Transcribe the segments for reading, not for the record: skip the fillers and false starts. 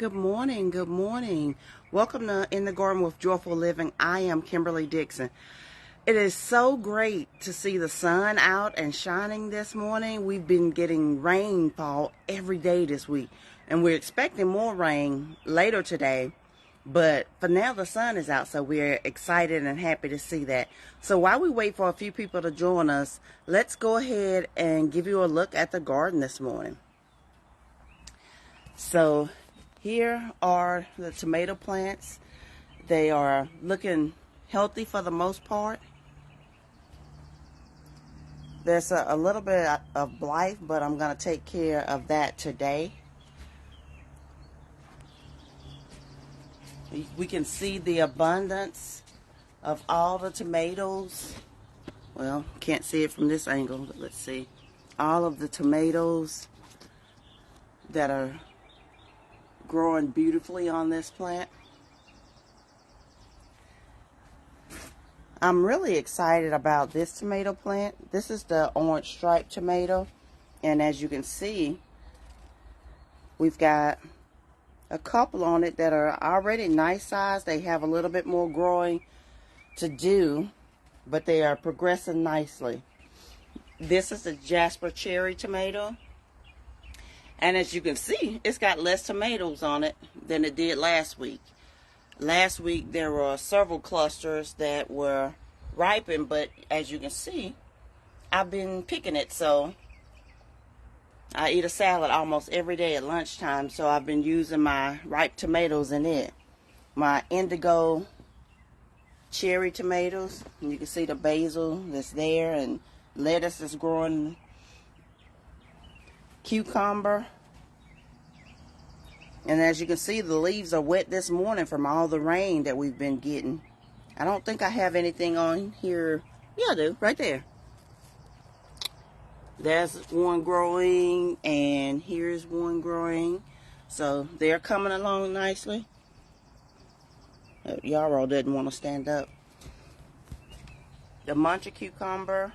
Good morning. Good morning. Welcome to In the Garden with Joyful Living. I am Kimberly Dixon. It is so great to see the sun out and shining this morning. We've been getting rainfall every day this week, and we're expecting more rain later today. But for now, the sun is out, so we're excited and happy to see that. So while we wait for a few people to join us, let's go ahead and give you a look at the garden this morning. So here are the tomato plants. They are looking healthy for the most part. There's a little bit of blight, but I'm going to take care of that today. We can see the abundance of all the tomatoes. Well, can't see it from this angle, but let's see. All of the tomatoes that are growing beautifully on this plant. I'm really excited about this tomato plant. This is the orange striped tomato, and as you can see, we've got a couple on it that are already nice size. They have a little bit more growing to do, but they are progressing nicely. This is the Jasper cherry tomato. And as you can see, it's got less tomatoes on it than it did last week. Last week, there were several clusters that were ripened, but as you can see, I've been picking it. So I eat a salad almost every day at lunchtime, so I've been using my ripe tomatoes in it. My indigo cherry tomatoes, and you can see the basil that's there, and lettuce is growing. Cucumber, and as you can see, the leaves are wet this morning from all the rain that we've been getting. I don't think I have anything on here. Yeah, I do, right there. There's one growing, and here's one growing. So they're coming along nicely. Yarrow didn't want to stand up. The Muncher cucumber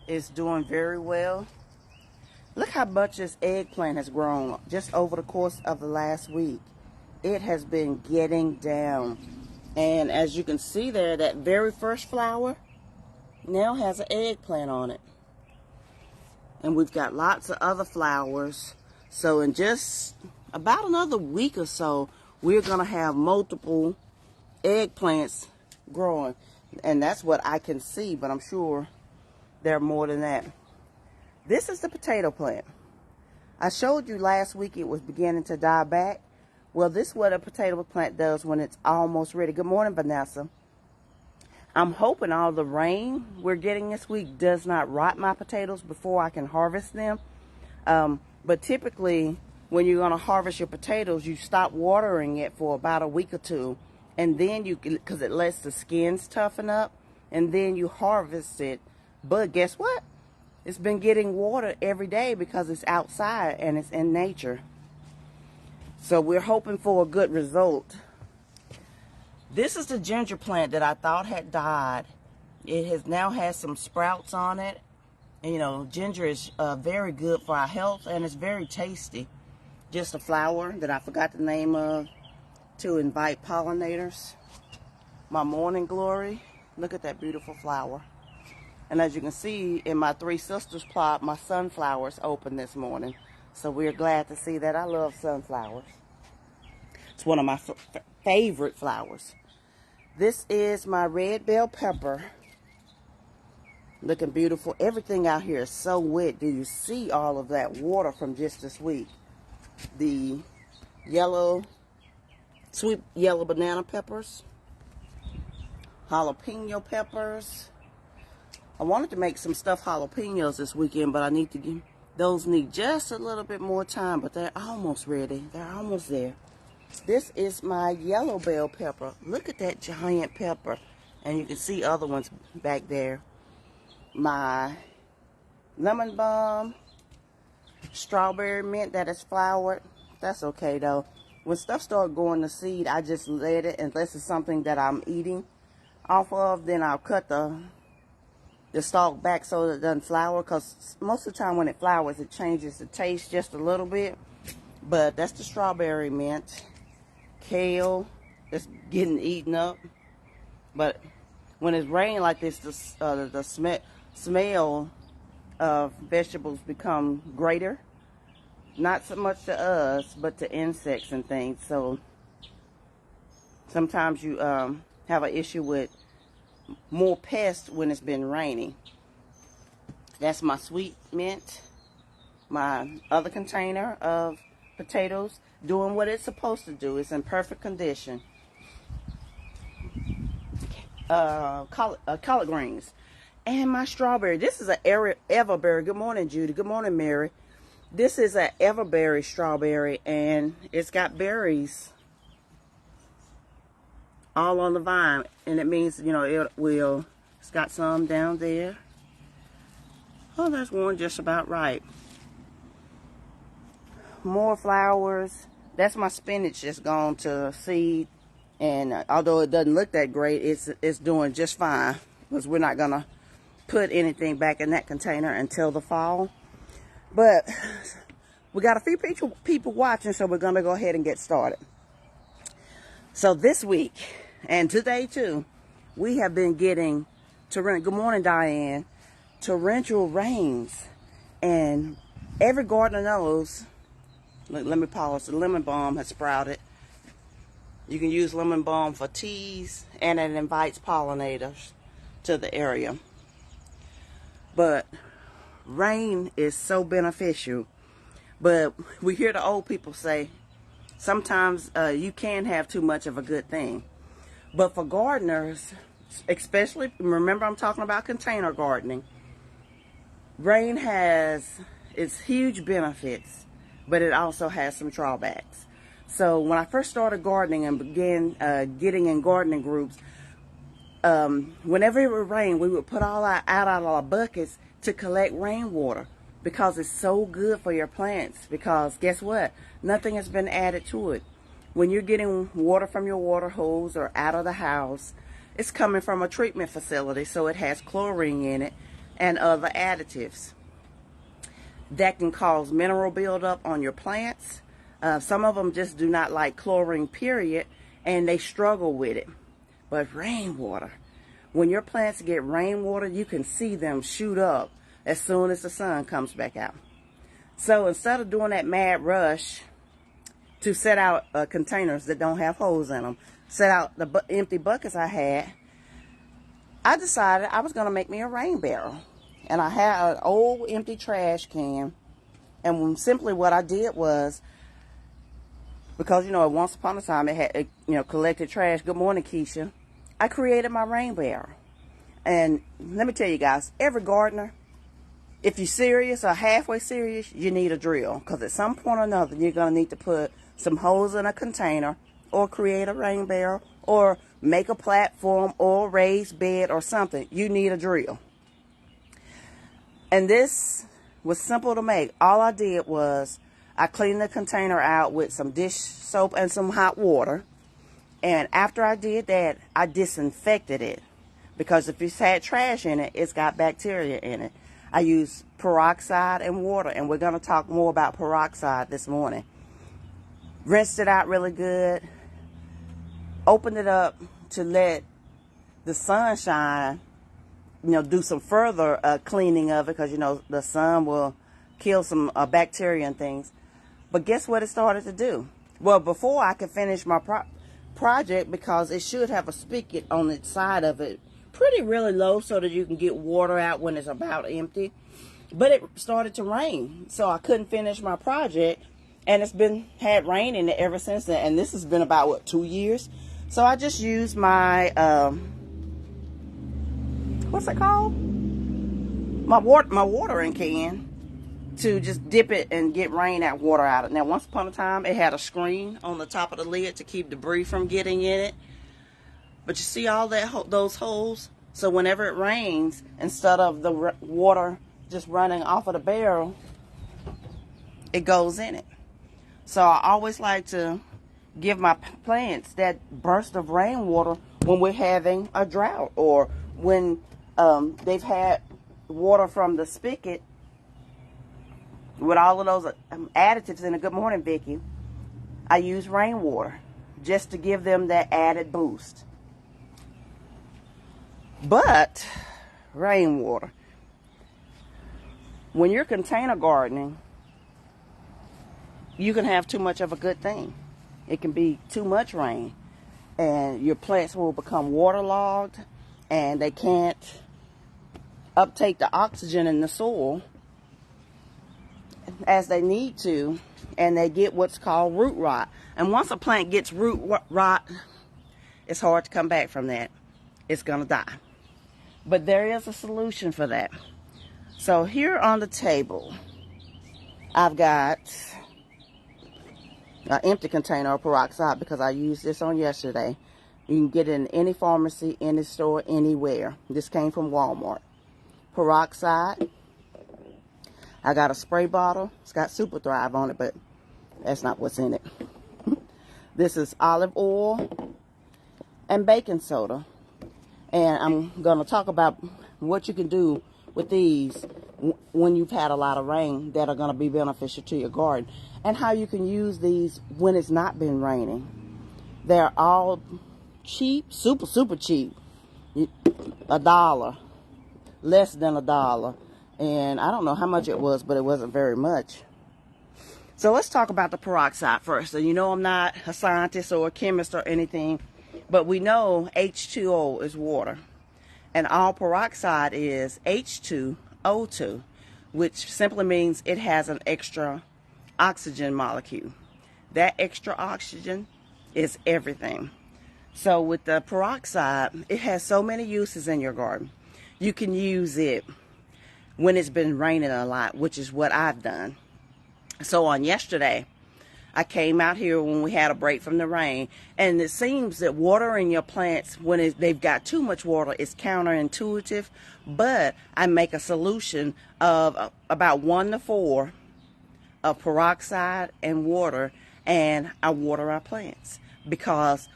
is doing very well. Look how much this eggplant has grown just over the course of the last week. It has been getting down. And as you can see there, that very first flower now has an eggplant on it. And we've got lots of other flowers. So in just about another week or so, we're going to have multiple eggplants growing. And that's what I can see, but I'm sure there are more than that. This is the potato plant. I showed you last week it was beginning to die back. Well, this is what a potato plant does when it's almost ready. Good morning, Vanessa. I'm hoping all the rain we're getting this week does not rot my potatoes before I can harvest them. But typically, when you're going to harvest your potatoes, you stop watering it for about a week or two. And then because it lets the skins toughen up. And then you harvest it. But guess what? It's been getting water every day because it's outside and it's in nature. So we're hoping for a good result. This is the ginger plant that I thought had died. It has now has some sprouts on it. And, you know, ginger is very good for our health, and it's very tasty. Just a flower that I forgot the name of to invite pollinators. My morning glory. Look at that beautiful flower. And as you can see in my Three Sisters plot, my sunflowers opened this morning. So we're glad to see that. I love sunflowers. It's one of my favorite flowers. This is my red bell pepper. Looking beautiful. Everything out here is so wet. Do you see all of that water from just this week? The sweet yellow banana peppers. Jalapeno peppers. I wanted to make some stuffed jalapenos this weekend, but those need just a little bit more time, but they're almost ready. They're almost there. This is my yellow bell pepper. Look at that giant pepper. And you can see other ones back there. My lemon balm, strawberry mint that is flowered. That's okay though. When stuff starts going to seed, I just let it, unless it's something that I'm eating off of, then I'll cut the stalk back so that it doesn't flower, because most of the time when it flowers, it changes the taste just a little bit. But that's the strawberry mint. kale that's getting eaten up. But when it's raining like this, the smell of vegetables become greater. Not so much to us, but to insects and things. So sometimes you have an issue with more pests when it's been raining. That's my sweet mint. My other container of potatoes doing what it's supposed to do. It's in perfect condition. Collard greens. And my strawberry. This is an everberry. Good morning, Judy. Good morning, Mary. This is an everberry strawberry, and it's got berries all on the vine. And it means, you know, it's got some down there. Oh, that's one just about right. More flowers. That's my spinach that's gone to seed. And although it doesn't look that great, it's doing just fine. Because we're not going to put anything back in that container until the fall. But we got a few people watching, so we're going to go ahead and get started. So this week, and today too, we have been getting good morning, Diane, torrential rains. And every gardener knows, let me pause, the lemon balm has sprouted. You can use lemon balm for teas, and it invites pollinators to the area. But rain is so beneficial. But we hear the old people say, sometimes you can have too much of a good thing. But for gardeners, especially, remember I'm talking about container gardening, rain has its huge benefits, but it also has some drawbacks. So when I first started gardening and began getting in gardening groups, whenever it would rain, we would put all out our buckets to collect rainwater because it's so good for your plants. Because guess what? Nothing has been added to it. When you're getting water from your water hose or out of the house, it's coming from a treatment facility, so it has chlorine in it and other additives that can cause mineral buildup on your plants. Some of them just do not like chlorine, period, and they struggle with it. But rainwater, when your plants get rainwater, you can see them shoot up as soon as the sun comes back out. So instead of doing that mad rush to set out containers that don't have holes in them, set out the empty buckets I had, I decided I was going to make me a rain barrel. And I had an old empty trash can. And simply what I did was, because, you know, once upon a time it had, collected trash. Good morning, Keisha. I created my rain barrel. And let me tell you guys, every gardener, if you're serious or halfway serious, you need a drill. Because at some point or another, you're going to need to put some holes in a container or create a rain barrel or make a platform or raised bed or something. You need a drill. And this was simple to make. All I did was I cleaned the container out with some dish soap and some hot water. And after I did that, I disinfected it. Because if it's had trash in it, it's got bacteria in it. I used peroxide and water. And we're going to talk more about peroxide this morning. Rinsed it out really good. Opened it up to let the sunshine, do some further cleaning of it. Because, the sun will kill some bacteria and things. But guess what it started to do? Well, before I could finish my project, because it should have a spigot on the side of it, pretty really low so that you can get water out when it's about empty. But it started to rain, so I couldn't finish my project. And it's had rain in it ever since then. And this has been about, 2 years? So I just used my, what's it called? My watering can to just dip it and get water out of it. Now, once upon a time, it had a screen on the top of the lid to keep debris from getting in it. But you see all those holes? So whenever it rains, instead of the water just running off of the barrel, it goes in it. So I always like to give my plants that burst of rainwater when we're having a drought or when they've had water from the spigot with all of those additives in it. Good morning, Vicky. I use rainwater. just to give them that added boost. But rainwater, when you're container gardening, you can have too much of a good thing. It can be too much rain, and your plants will become waterlogged, and they can't uptake the oxygen in the soil as they need to, and they get what's called root rot. And once a plant gets root rot, it's hard to come back from that. It's going to die. But there is a solution for that. So here on the table, I've got an empty container of peroxide because I used this on yesterday. You can get it in any pharmacy, any store, anywhere. This came from Walmart. Peroxide. I got a spray bottle. It's got Super Thrive on it, but that's not what's in it. This is olive oil and baking soda. And I'm going to talk about what you can do with these when you've had a lot of rain that are going to be beneficial to your garden, and how you can use these when it's not been raining. They're all cheap, super cheap. $1, less than $1. And I don't know how much it was, but it wasn't very much. So let's talk about the peroxide first. And you know I'm not a scientist or a chemist or anything, but we know H2O is water. And all peroxide is H2O2, which simply means it has an extra oxygen molecule. That extra oxygen is everything. So with the peroxide, it has so many uses in your garden. You can use it when it's been raining a lot, which is what I've done. So on yesterday, I came out here when we had a break from the rain, and it seems that watering your plants when they've got too much water is counterintuitive, but I make a solution of about 1 to 4 of peroxide and water, and I water our plants, because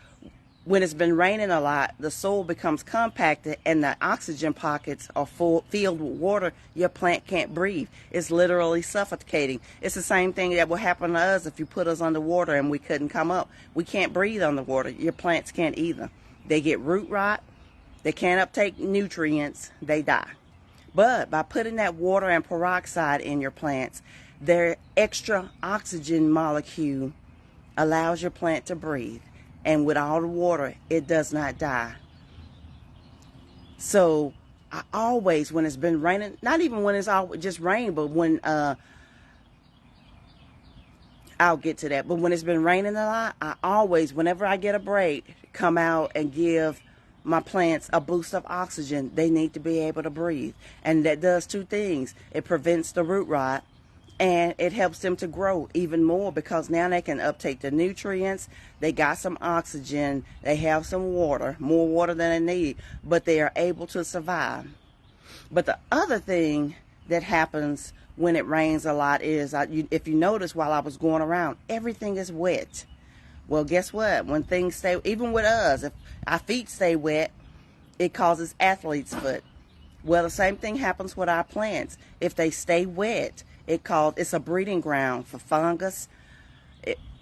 when it's been raining a lot, the soil becomes compacted and the oxygen pockets are filled with water. Your plant can't breathe. It's literally suffocating. It's the same thing that will happen to us if you put us underwater and we couldn't come up. We can't breathe underwater. Your plants can't either. They get root rot. They can't uptake nutrients. They die. But by putting that water and peroxide in your plants, their extra oxygen molecule allows your plant to breathe. And with all the water, it does not die. So I always, when it's been raining, not even when it's all just rain, but when, I'll get to that. But when it's been raining a lot, I always, whenever I get a break, come out and give my plants a boost of oxygen. They need to be able to breathe. And that does two things. It prevents the root rot, and it helps them to grow even more, because now they can uptake the nutrients. They got some oxygen. They have some water, more water than they need, but they are able to survive. But the other thing that happens when it rains a lot is, if you notice while I was going around, everything is wet. Well, guess what? When things stay, even with us, if our feet stay wet, it causes athlete's foot. Well, the same thing happens with our plants. If they stay wet, it's a breeding ground for fungus,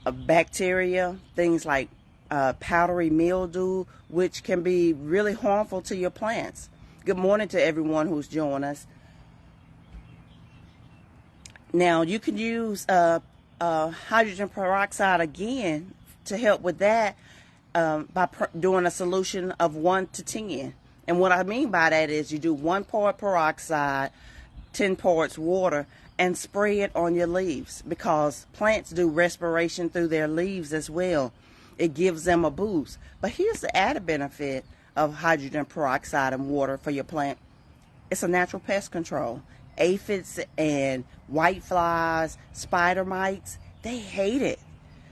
bacteria, things like powdery mildew, which can be really harmful to your plants. Good morning to everyone who's joining us. Now, you can use hydrogen peroxide again to help with that by doing a solution of 1 to 10. And what I mean by that is you do 1 part peroxide, 10 parts water, and spray it on your leaves, because plants do respiration through their leaves as well. It gives them a boost. But here's the added benefit of hydrogen peroxide and water for your plant. It's a natural pest control. Aphids and white flies, spider mites, they hate it.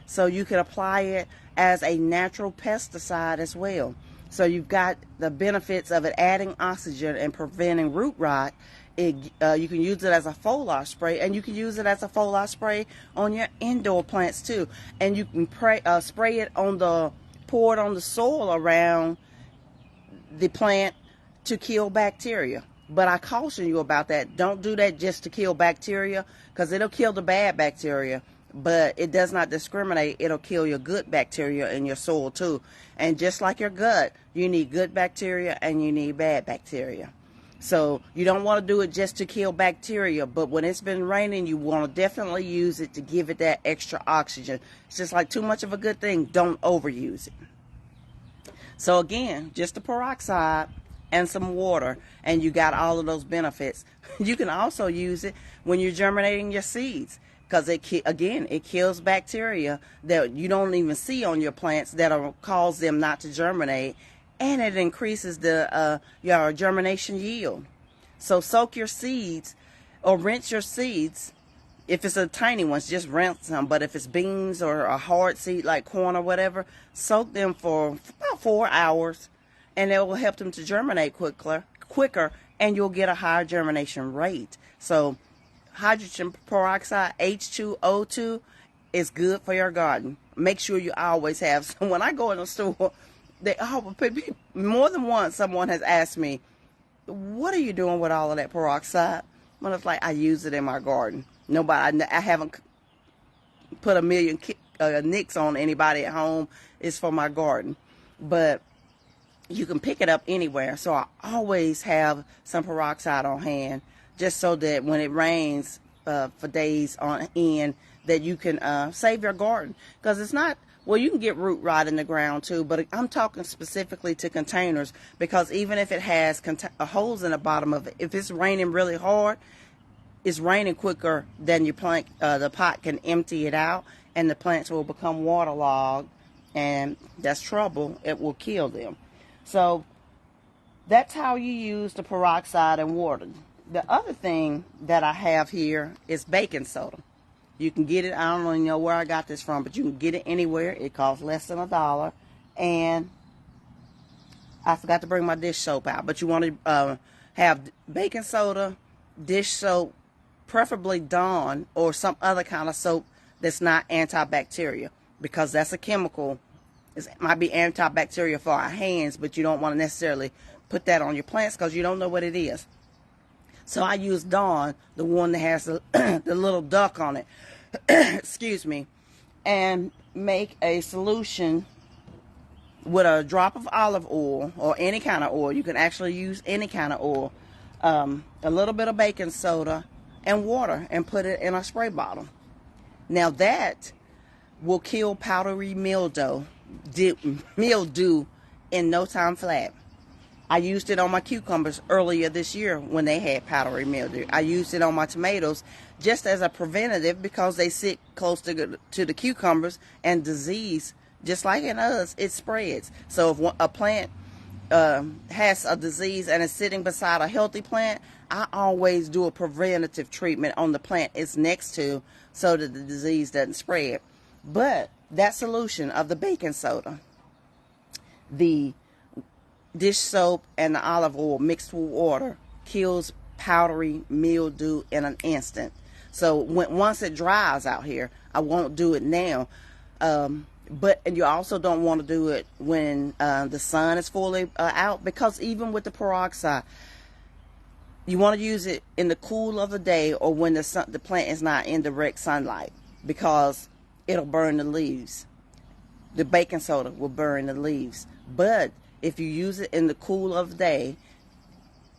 So you can apply it as a natural pesticide as well. So you've got the benefits of it adding oxygen and preventing root rot. You can use it as a foliar spray, and you can use it as a foliar spray on your indoor plants too. And you can spray it pour it on the soil around the plant to kill bacteria. But I caution you about that. Don't do that just to kill bacteria, because it'll kill the bad bacteria. but it does not discriminate. It'll kill your good bacteria in your soil too. And just like your gut, you need good bacteria and you need bad bacteria. So you don't want to do it just to kill bacteria, but when it's been raining, you want to definitely use it to give it that extra oxygen. It's just like too much of a good thing. Don't overuse it. So again, just the peroxide and some water, and you got all of those benefits. You can also use it when you're germinating your seeds, because it kills bacteria that you don't even see on your plants that'll cause them not to germinate, and it increases your germination yield. So soak your seeds or rinse your seeds. If it's a tiny ones, just rinse them. But if it's beans or a hard seed like corn or whatever, soak them for about 4 hours, and it will help them to germinate quicker, and you'll get a higher germination rate. So hydrogen peroxide, H2O2, is good for your garden. Make sure you always have. So when I go in the store, more than once someone has asked me, what are you doing with all of that peroxide? Well, it's like, I use it in my garden. I haven't put a million nicks on anybody at home. It's for my garden. But you can pick it up anywhere. So I always have some peroxide on hand, just so that when it rains for days on end, that you can save your garden. Because it's not, well, you can get root rot in the ground too, but I'm talking specifically to containers, because even if it has holes in the bottom of it, if it's raining really hard, it's raining quicker than your plant. The pot can empty it out, and the plants will become waterlogged, and that's trouble. It will kill them. So that's how you use the peroxide and water. The other thing that I have here is baking soda. You can get it, I don't even know where I got this from, but you can get it anywhere. It costs less than $1. And I forgot to bring my dish soap out, but you want to have baking soda, dish soap, preferably Dawn or some other kind of soap that's not antibacterial, because that's a chemical. It might be antibacterial for our hands, but you don't want to necessarily put that on your plants because you don't know what it is. So I use Dawn, the one that has the little duck on it, excuse me, and make a solution with a drop of olive oil or any kind of oil. You can actually use any kind of oil, a little bit of baking soda and water, and put it in a spray bottle. Now that will kill powdery mildew in no time flat. I used it on my cucumbers earlier this year when they had powdery mildew. I used it on my tomatoes just as a preventative, because they sit close to the cucumbers, and disease, just like in us, it spreads. So if a plant has a disease and is sitting beside a healthy plant, I always do a preventative treatment on the plant it's next to, so that the disease doesn't spread. But that solution of the baking soda, the dish soap, and the olive oil mixed with water kills powdery mildew in an instant. So once it dries out here, I won't do it now. And you also don't want to do it when the sun is fully out, because even with the peroxide, you want to use it in the cool of the day, or when the plant is not in direct sunlight, because it'll burn the leaves. The baking soda will burn the leaves. But if you use it in the cool of the day,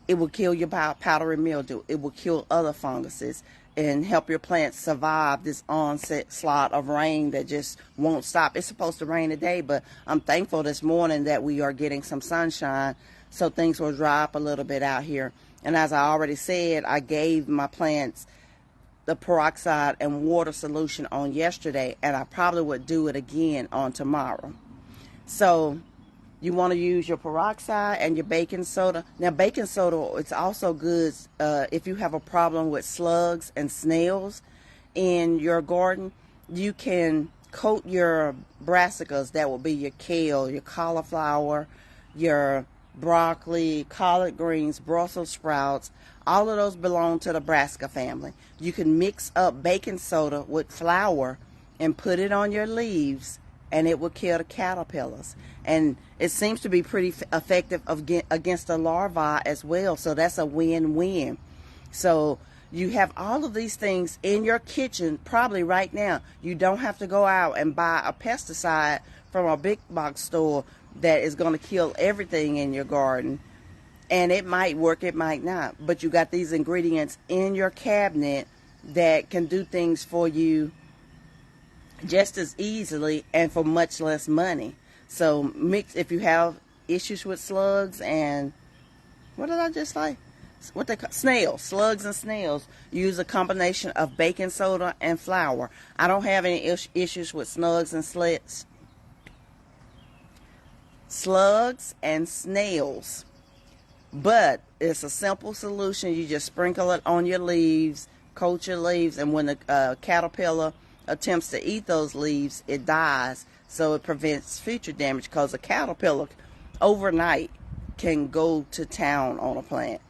it will kill your powdery mildew. It will kill other funguses and help your plants survive this onslaught of rain that just won't stop. It's supposed to rain today, but I'm thankful this morning that we are getting some sunshine, so things will dry up a little bit out here. And as I already said, I gave my plants the peroxide and water solution on yesterday, and I probably would do it again on tomorrow. So you want to use your peroxide and your baking soda. Now, baking soda, it's also good if you have a problem with slugs and snails in your garden. You can coat your brassicas, that will be your kale, your cauliflower, your broccoli, collard greens, Brussels sprouts. All of those belong to the brassica family. You can mix up baking soda with flour and put it on your leaves, and it will kill the caterpillars. And it seems to be pretty effective against the larvae as well. So that's a win-win. So You have all of these things in your kitchen probably right now. You don't have to go out and buy a pesticide from a big box store that is going to kill everything in your garden. And it might work, it might not. But you got these ingredients in your cabinet that can do things for you just as easily and for much less money. So mix, if you have issues with slugs and, what did I just say? What they call snails, slugs and snails, use a combination of baking soda and flour. I don't have any issues with slugs and snails, but it's a simple solution. You just sprinkle it on your leaves, coat your leaves, and when the caterpillar attempts to eat those leaves, it dies. So it prevents future damage, because a caterpillar overnight can go to town on a plant.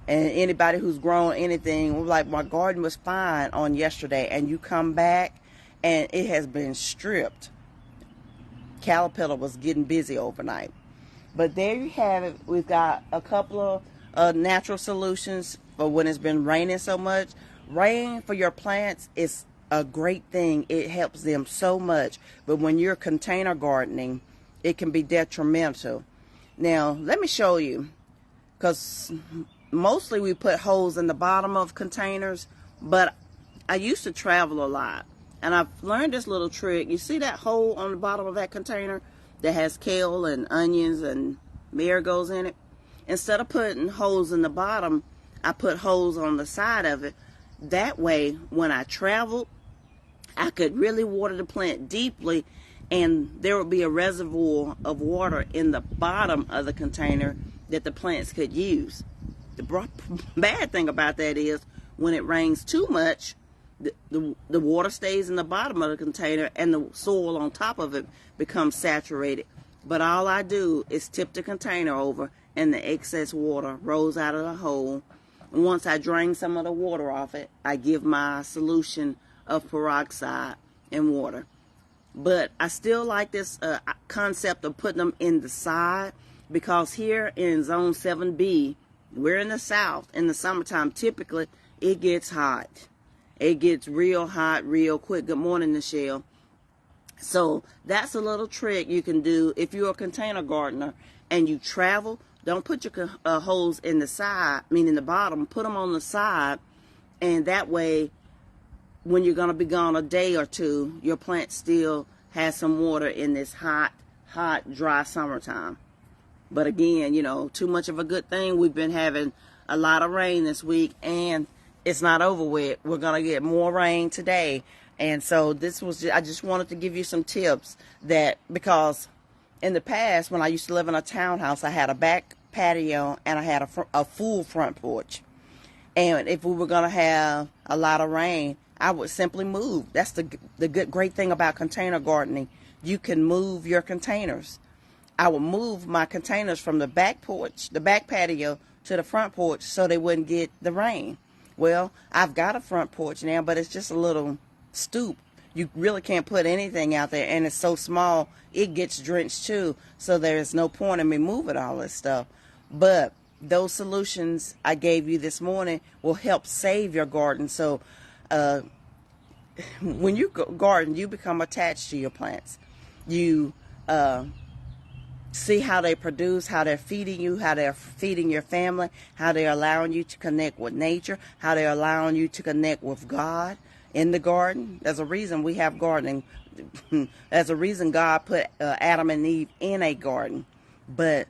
And anybody who's grown anything, like my garden was fine on yesterday, and you come back and it has been stripped. Caterpillar was getting busy overnight. But there you have it. We've got a couple of natural solutions for when it's been raining so much. Rain for your plants is a great thing. It helps them so much. But when you're container gardening, it can be detrimental. Now, let me show you, because mostly we put holes in the bottom of containers, but I used to travel a lot, and I've learned this little trick. You see that hole on the bottom of that container that has kale and onions and marigolds in it? Instead of putting holes in the bottom, I put holes on the side of it. That way, when I traveled, I could really water the plant deeply, and there would be a reservoir of water in the bottom of the container that the plants could use. The bad thing about that is when it rains too much, the water stays in the bottom of the container and the soil on top of it becomes saturated. But all I do is tip the container over and the excess water rolls out of the hole. And once I drain some of the water off it, I give my solution of peroxide and water. But I still like this concept of putting them in the side, because here in Zone 7B, we're in the South. In the summertime, typically, it gets hot. It gets real hot real quick. Good morning, Michelle. So that's a little trick you can do if you're a container gardener and you travel. Don't put your holes in the side, meaning the bottom. Put them on the side, and that way, when you're going to be gone a day or two, your plant still has some water in this hot, dry summertime. But again, you know, too much of a good thing. We've been having a lot of rain this week, and it's not over with. We're going to get more rain today. And so I just wanted to give you some tips that, because in the past, when I used to live in a townhouse, I had a back patio and I had a full front porch. And if we were going to have a lot of rain, I would simply move. That's the great thing about container gardening. You can move your containers. I would move my containers from the back porch, the back patio, to the front porch so they wouldn't get the rain. Well, I've got a front porch now, but it's just a little stoop. You really can't put anything out there, and it's so small, it gets drenched too, so there's no point in me moving all this stuff. But those solutions I gave you this morning will help save your garden. So when you garden, you become attached to your plants. You see how they produce, how they're feeding you, how they're feeding your family, how they're allowing you to connect with nature, how they're allowing you to connect with God in the garden. There's a reason we have gardening. There's a reason God put Adam and Eve in a garden. But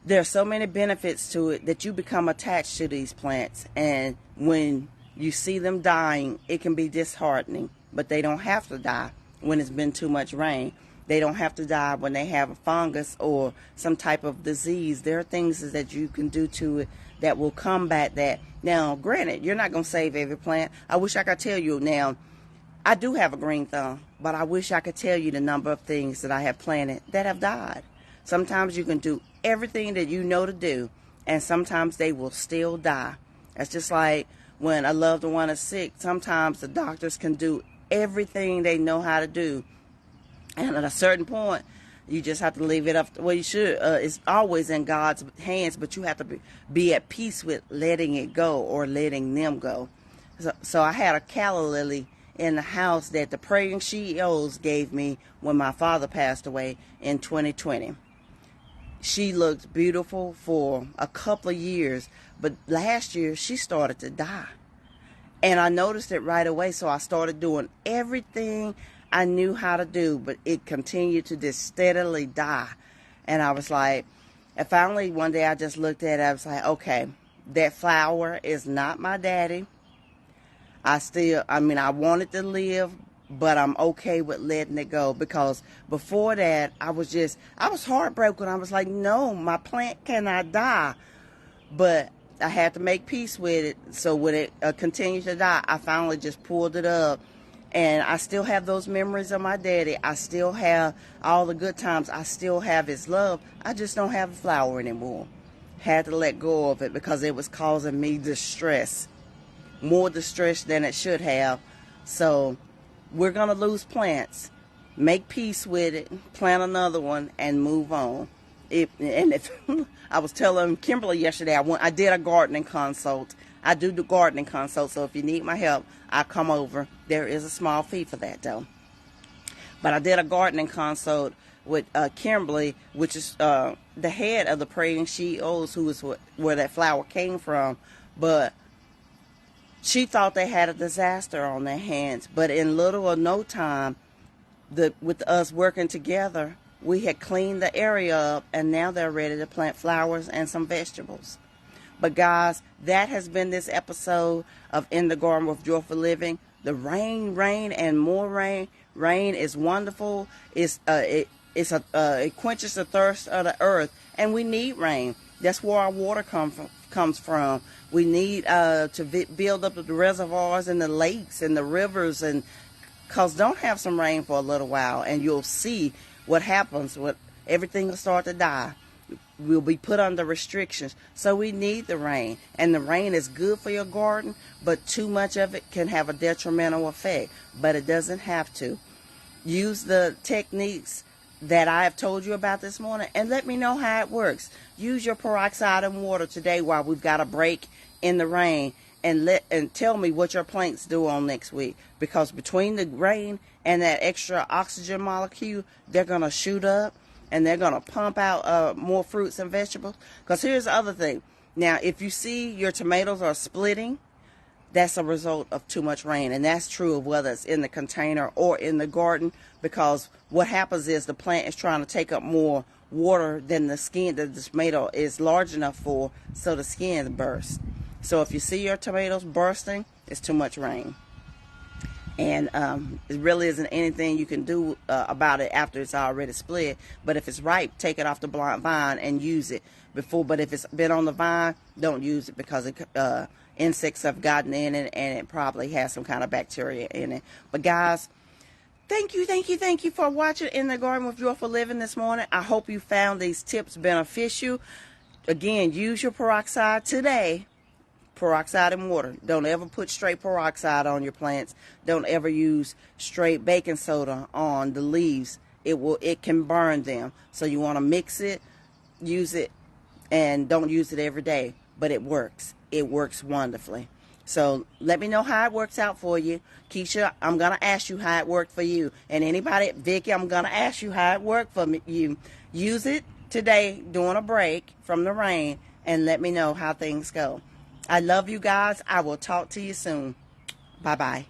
there's so many benefits to it that you become attached to these plants. And when you see them dying, it can be disheartening. But they don't have to die when it's been too much rain. They don't have to die when they have a fungus or some type of disease. There are things that you can do to it that will combat that. Now, granted, you're not going to save every plant. I wish I could tell you now. I do have a green thumb, but I wish I could tell you the number of things that I have planted that have died. Sometimes you can do everything that you know to do, and sometimes they will still die. It's just like when a loved one is sick. Sometimes the doctors can do everything they know how to do, and at a certain point, You just have to leave it up. Well, you should. It's always in God's hands, but you have to be at peace with letting it go or letting them go. So I had a calla lily in the house that the praying CEOs gave me when my father passed away in 2020. She looked beautiful for a couple of years, but last year she started to die. And I noticed it right away, so I started doing everything I knew how to do, but it continued to just steadily die. And I was like, and finally one day I just looked at it, I was like, okay, that flower is not my daddy. I wanted to live, but I'm okay with letting it go, because before that, I was heartbroken. I was like, no, my plant cannot die. But I had to make peace with it. So when it continued to die, I finally just pulled it up. And I still have those memories of my daddy. I still have all the good times. I still have his love. I just don't have the flower anymore. Had to let go of it because it was causing me distress. More distress than it should have. So we're going to lose plants. Make peace with it. Plant another one and move on. I was telling Kimberly yesterday, I did a gardening consult. I do the gardening consult, so if you need my help, I'll come over. There is a small fee for that, though. But I did a gardening consult with Kimberly, which is the head of the praying CEOs, who is where that flower came from. But she thought they had a disaster on their hands. But in little or no time, with us working together, we had cleaned the area up, and now they're ready to plant flowers and some vegetables. But guys, that has been this episode of In the Garden with Joyful Living. The rain, and more rain. Rain is wonderful. It quenches the thirst of the earth, and we need rain. That's where our water comes from. We need to build up the reservoirs and the lakes and the rivers, and because don't have some rain for a little while, and you'll see what happens. Everything will start to die. We'll be put under restrictions. So we need the rain. And the rain is good for your garden, but too much of it can have a detrimental effect. But it doesn't have to. Use the techniques that I have told you about this morning and let me know how it works. Use your peroxide and water today while we've got a break in the rain, and tell me what your plants do on next week. Because between the rain and that extra oxygen molecule, they're going to shoot up. And they're going to pump out more fruits and vegetables. Because here's the other thing. Now, if you see your tomatoes are splitting, that's a result of too much rain. And that's true of whether it's in the container or in the garden. Because what happens is the plant is trying to take up more water than the skin that the tomato is large enough for, so the skin bursts. So if you see your tomatoes bursting, it's too much rain. And it really isn't anything you can do about it after it's already split. But if it's ripe, take it off the vine and use it before. But if it's been on the vine, don't use it, because insects have gotten in it, and it probably has some kind of bacteria in it. But guys, thank you for watching In the Garden with Joyful Living this morning. I hope you found these tips beneficial. Again, use your peroxide today. Peroxide and water. Don't ever put straight peroxide on your plants. Don't ever use straight baking soda on the leaves. It can burn them. So you want to mix it, use it, and don't use it every day. But it works. It works wonderfully. So let me know how it works out for you. Keisha, I'm going to ask you how it worked for you. And anybody, Vicky, I'm going to ask you how it worked for you. Use it today during a break from the rain, and let me know how things go. I love you guys. I will talk to you soon. Bye-bye.